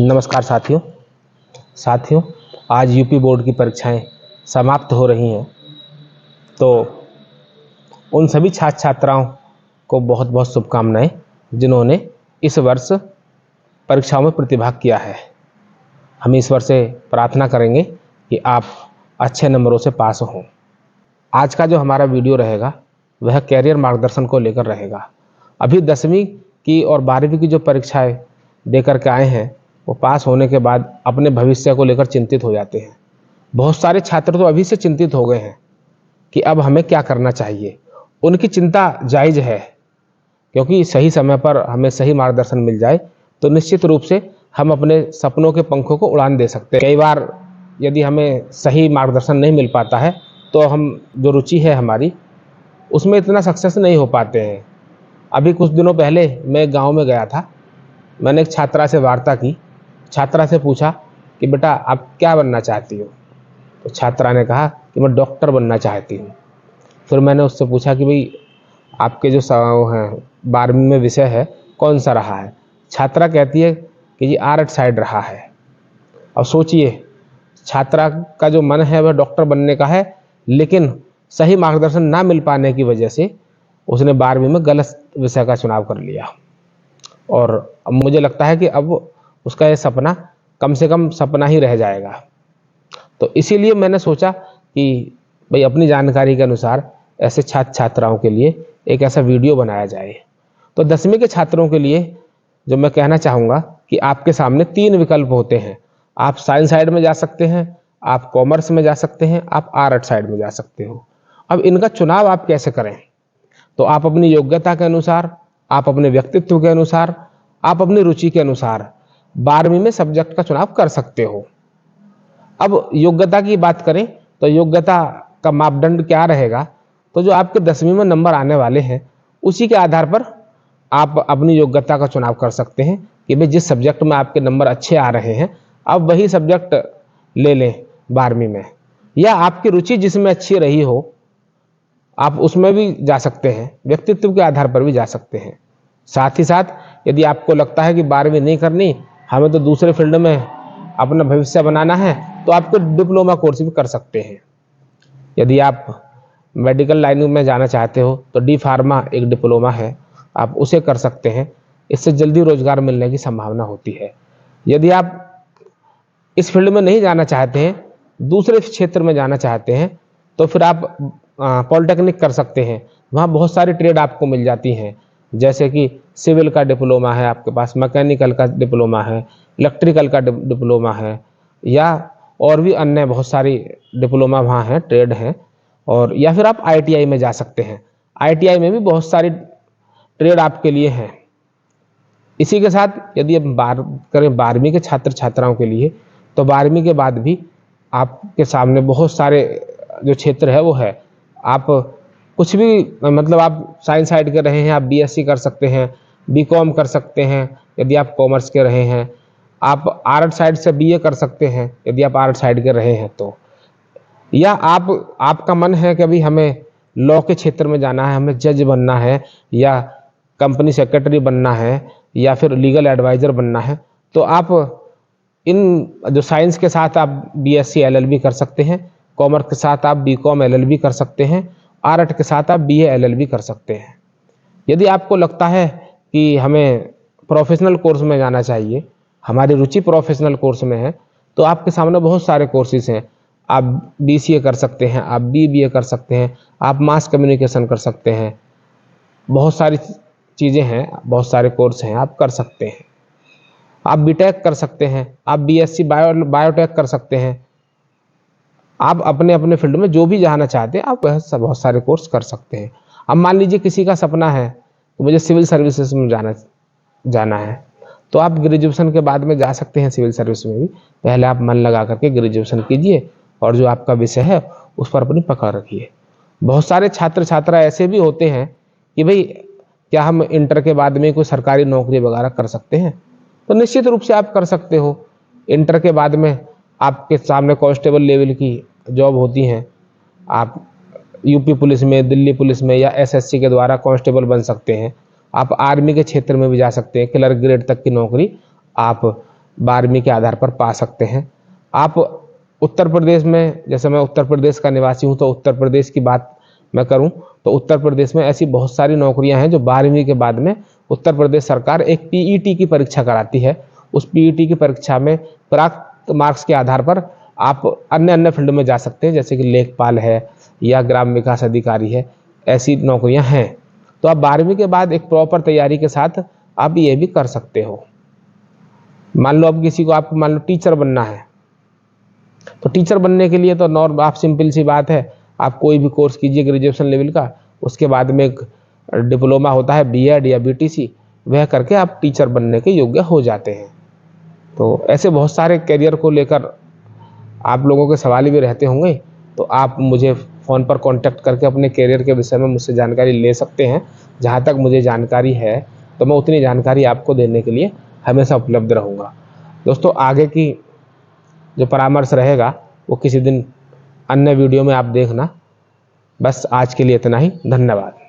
नमस्कार साथियों, आज यूपी बोर्ड की परीक्षाएं समाप्त हो रही हैं। तो उन सभी छात्र छात्राओं को बहुत बहुत शुभकामनाएं जिन्होंने इस वर्ष परीक्षाओं में प्रतिभाग किया है। हम ईश्वर से प्रार्थना करेंगे कि आप अच्छे नंबरों से पास हों। आज का जो हमारा वीडियो रहेगा वह कैरियर मार्गदर्शन को लेकर रहेगा। अभी 10वीं की और 12वीं की जो परीक्षाएं देकर के आए हैं वो पास होने के बाद अपने भविष्य को लेकर चिंतित हो जाते हैं। बहुत सारे छात्र तो अभी से चिंतित हो गए हैं कि अब हमें क्या करना चाहिए। उनकी चिंता जायज़ है, क्योंकि सही समय पर हमें सही मार्गदर्शन मिल जाए तो निश्चित रूप से हम अपने सपनों के पंखों को उड़ान दे सकते हैं। कई बार यदि हमें सही मार्गदर्शन नहीं मिल पाता है तो हम जो रुचि है हमारी उसमें इतना सक्सेस नहीं हो पाते हैं। अभी कुछ दिनों पहले मैं गांव में गया था। मैंने एक छात्रा से वार्ता की। छात्रा से पूछा कि बेटा आप क्या बनना चाहती हो? तो छात्रा ने कहा कि मैं डॉक्टर बनना चाहती हूँ। फिर मैंने उससे पूछा कि भाई आपके जो हैं 12वीं में विषय है कौन सा रहा है? छात्रा कहती है कि जी आर्ट साइड रहा है। अब सोचिए, छात्रा का जो मन है वह डॉक्टर बनने का है, लेकिन सही मार्गदर्शन ना मिल पाने की वजह से उसने 12वीं में गलत विषय का चुनाव कर लिया। और अब मुझे लगता है कि अब उसका ये सपना कम से कम सपना ही रह जाएगा। तो इसीलिए मैंने सोचा कि भाई अपनी जानकारी के अनुसार ऐसे छात्र छात्राओं के लिए एक ऐसा वीडियो बनाया जाए। तो 10वीं के छात्रों के लिए जो मैं कहना चाहूँगा कि आपके सामने 3 विकल्प होते हैं। आप साइंस साइड में जा सकते हैं, आप कॉमर्स में जा सकते हैं, आप आर्ट साइड में जा सकते हो। अब इनका चुनाव आप कैसे करें? तो आप अपनी योग्यता के अनुसार, आप अपने व्यक्तित्व के अनुसार, आप अपनी रुचि के अनुसार 12वीं में सब्जेक्ट का चुनाव कर सकते हो। अब योग्यता की बात करें तो योग्यता का मापदंड क्या रहेगा? तो जो आपके 10वीं में नंबर आने वाले हैं उसी के आधार पर आप अपनी योग्यता का चुनाव कर सकते हैं कि भाई जिस सब्जेक्ट में आपके नंबर अच्छे आ रहे हैं आप वही सब्जेक्ट ले लें 12वीं में, या आपकी रुचि जिसमें अच्छी रही हो आप उसमें भी जा सकते हैं, व्यक्तित्व के आधार पर भी जा सकते हैं। साथ ही साथ यदि आपको लगता है कि 12वीं नहीं करनी, हमें तो दूसरे फील्ड में अपना भविष्य बनाना है, तो आपको डिप्लोमा कोर्स भी कर सकते हैं। यदि आप मेडिकल लाइन में जाना चाहते हो तो डी फार्मा एक डिप्लोमा है, आप उसे कर सकते हैं। इससे जल्दी रोजगार मिलने की संभावना होती है। यदि आप इस फील्ड में नहीं जाना चाहते हैं, दूसरे क्षेत्र में जाना चाहते हैं, तो फिर आप पॉलिटेक्निक कर सकते हैं। वहाँ बहुत सारी ट्रेड आपको मिल जाती हैं, जैसे कि सिविल का डिप्लोमा है आपके पास, मैकेनिकल का डिप्लोमा है, इलेक्ट्रिकल का डिप्लोमा है, या और भी अन्य बहुत सारी डिप्लोमा वहाँ हैं, ट्रेड हैं। और या फिर आप आईटीआई में जा सकते हैं। आईटीआई में भी बहुत सारी ट्रेड आपके लिए हैं। इसी के साथ यदि हम बात करें 12वीं के छात्र छात्राओं के लिए, तो 12वीं के बाद भी आपके सामने बहुत सारे जो क्षेत्र है वो है। आप कुछ भी मतलब आप साइंस साइड के रहे हैं, आप बीएससी कर सकते हैं, बीकॉम कर सकते हैं यदि आप कॉमर्स के रहे हैं, आप आर्ट साइड से बीए कर सकते हैं यदि आप आर्ट साइड के रहे हैं तो, या आपका मन है कि अभी हमें लॉ के क्षेत्र में जाना है, हमें जज बनना है, या कंपनी सेक्रेटरी बनना है, या फिर लीगल एडवाइज़र बनना है, तो आप इन जो साइंस के साथ आप बीएससी एलएलबी कर सकते हैं, कॉमर्स के साथ आप बीकॉम एलएलबी कर सकते हैं, आर्ट के साथ आप बीए एलएलबी कर सकते हैं। यदि आपको लगता है कि हमें प्रोफेशनल कोर्स में जाना चाहिए, हमारी रुचि प्रोफेशनल कोर्स में है, तो आपके सामने बहुत सारे कोर्सेज हैं। आप बीसीए कर सकते हैं, आप बीबीए कर सकते हैं, आप मास कम्युनिकेशन कर सकते हैं। बहुत सारी चीज़ें हैं, बहुत सारे कोर्स हैं, आप कर सकते हैं। आप बीटेक कर सकते हैं, आप बीएससी बायोटेक कर सकते हैं। आप अपने अपने फील्ड में जो भी जाना चाहते हैं आप वह सब बहुत सारे कोर्स कर सकते हैं। अब मान लीजिए किसी का सपना है तो मुझे सिविल सर्विसेज में जाना है, तो आप ग्रेजुएशन के बाद में जा सकते हैं सिविल सर्विस में भी। पहले आप मन लगा करके ग्रेजुएशन कीजिए और जो आपका विषय है उस पर अपनी पकड़ रखिए। बहुत सारे छात्र छात्रा ऐसे भी होते हैं कि भाई क्या हम इंटर के बाद में कोई सरकारी नौकरी वगैरह कर सकते हैं? तो निश्चित रूप से आप कर सकते हो। इंटर के बाद में आपके सामने कांस्टेबल लेवल की जॉब होती हैं। आप यूपी पुलिस में, दिल्ली पुलिस में, या एसएससी के द्वारा कांस्टेबल बन सकते हैं। आप आर्मी के क्षेत्र में भी जा सकते हैं, क्लर्क ग्रेड तक की नौकरी आप 12वीं के आधार पर पा सकते हैं। आप उत्तर प्रदेश में, जैसे मैं उत्तर प्रदेश का निवासी हूं तो उत्तर प्रदेश की बात मैं करूं तो उत्तर प्रदेश में ऐसी बहुत सारी नौकरियां हैं जो 12वीं के बाद में उत्तर प्रदेश सरकार एक पीईटी की परीक्षा कराती है। उस पीईटी की परीक्षा में प्राप्त मार्क्स के आधार पर आप अन्य अन्य फील्ड में जा सकते हैं, जैसे कि लेखपाल है या ग्राम विकास अधिकारी है, ऐसी नौकरियां हैं। तो आप 12वीं के बाद एक प्रॉपर तैयारी के साथ आप ये भी कर सकते हो। मान लो अब किसी को, आपको मान लो टीचर बनना है, तो टीचर बनने के लिए तो आप सिंपल सी बात है, आप कोई भी कोर्स कीजिए ग्रेजुएशन लेवल का, उसके बाद में एक डिप्लोमा होता है बीएड या बीटीसी, वह करके आप टीचर बनने के योग्य हो जाते हैं। तो ऐसे बहुत सारे करियर को लेकर आप लोगों के सवाल भी रहते होंगे, तो आप मुझे फ़ोन पर कांटेक्ट करके अपने करियर के विषय में मुझसे जानकारी ले सकते हैं। जहाँ तक मुझे जानकारी है तो मैं उतनी जानकारी आपको देने के लिए हमेशा उपलब्ध रहूँगा। दोस्तों, आगे की जो परामर्श रहेगा वो किसी दिन अन्य वीडियो में आप देखना। बस आज के लिए इतना ही। धन्यवाद।